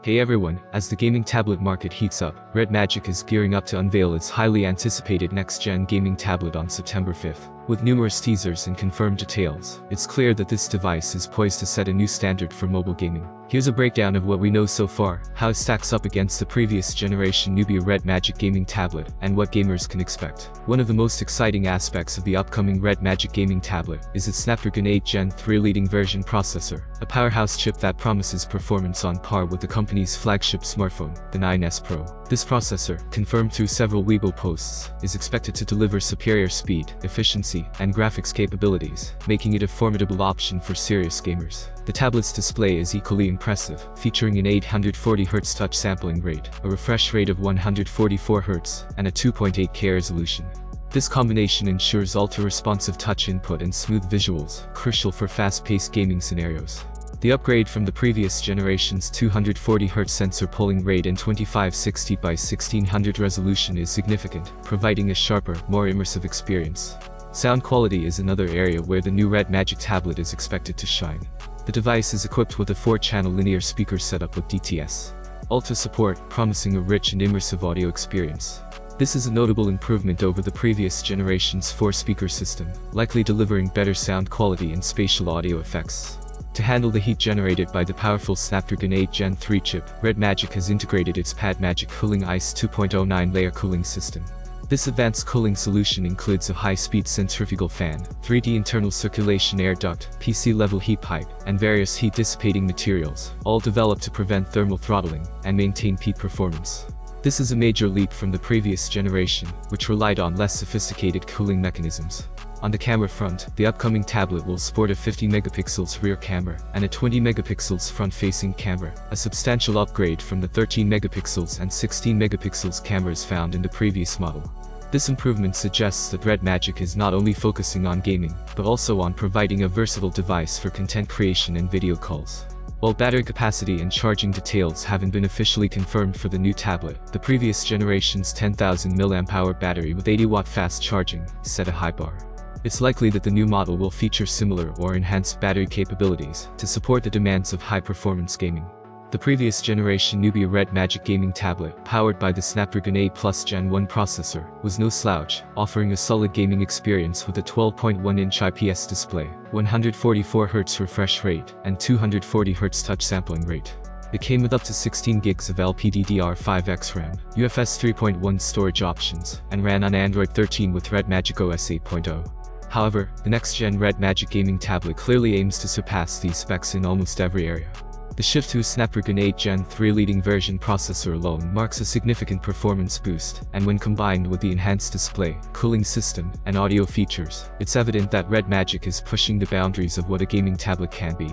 Hey everyone, as the gaming tablet market heats up, Red Magic is gearing up to unveil its highly anticipated next-gen gaming tablet on September 5th. With numerous teasers and confirmed details, it's clear that this device is poised to set a new standard for mobile gaming. Here's a breakdown of what we know so far, how it stacks up against the previous generation Nubia Red Magic gaming tablet, and what gamers can expect. One of the most exciting aspects of the upcoming Red Magic gaming tablet is its Snapdragon 8 Gen 3 leading version processor, a powerhouse chip that promises performance on par with the company's flagship smartphone, the 9S Pro. This processor, confirmed through several Weibo posts, is expected to deliver superior speed, efficiency, and graphics capabilities, making it a formidable option for serious gamers. The tablet's display is equally impressive, featuring an 840Hz touch sampling rate, a refresh rate of 144Hz, and a 2.8K resolution. This combination ensures ultra-responsive touch input and smooth visuals, crucial for fast-paced gaming scenarios. The upgrade from the previous generation's 240Hz sensor polling rate and 2560 by 1600 resolution is significant, providing a sharper, more immersive experience. Sound quality is another area where the new Red Magic tablet is expected to shine. The device is equipped with a 4-channel linear speaker setup with DTS Ultra support, promising a rich and immersive audio experience. This is a notable improvement over the previous generation's 4-speaker system, likely delivering better sound quality and spatial audio effects. To handle the heat generated by the powerful Snapdragon 8 Gen 3 chip, Red Magic has integrated its Pad Magic Cooling Ice 2.09 layer cooling system. This advanced cooling solution includes a high-speed centrifugal fan, 3D internal circulation air duct, PC-level heat pipe, and various heat-dissipating materials, all developed to prevent thermal throttling and maintain peak performance. This is a major leap from the previous generation, which relied on less sophisticated cooling mechanisms. On the camera front, the upcoming tablet will sport a 50 megapixels rear camera and a 20 megapixels front-facing camera, a substantial upgrade from the 13 megapixels and 16 megapixels cameras found in the previous model. This improvement suggests that Red Magic is not only focusing on gaming, but also on providing a versatile device for content creation and video calls. While battery capacity and charging details haven't been officially confirmed for the new tablet, the previous generation's 10,000 mAh battery with 80-watt fast charging set a high bar. It's likely that the new model will feature similar or enhanced battery capabilities to support the demands of high-performance gaming. The previous generation Nubia Red Magic gaming tablet, powered by the Snapdragon 8 Plus Gen 1 processor, was no slouch, offering a solid gaming experience with a 12.1-inch IPS display, 144Hz refresh rate, and 240Hz touch sampling rate. It came with up to 16 gigs of LPDDR5X RAM, UFS 3.1 storage options, and ran on Android 13 with Red Magic OS 8.0. However, the next-gen Red Magic gaming tablet clearly aims to surpass these specs in almost every area. The shift to a Snapdragon 8 Gen 3 leading version processor alone marks a significant performance boost, and when combined with the enhanced display, cooling system, and audio features, it's evident that Red Magic is pushing the boundaries of what a gaming tablet can be.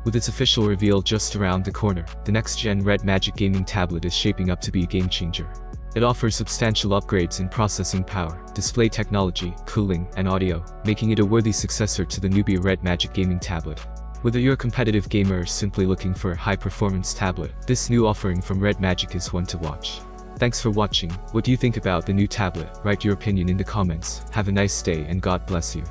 With its official reveal just around the corner, the next-gen Red Magic gaming tablet is shaping up to be a game-changer. It offers substantial upgrades in processing power, display technology, cooling, and audio, making it a worthy successor to the Nubia Red Magic gaming tablet. Whether you're a competitive gamer or simply looking for a high-performance tablet, this new offering from Red Magic is one to watch. Thanks for watching. What do you think about the new tablet? Write your opinion in the comments. Have a nice day and God bless you.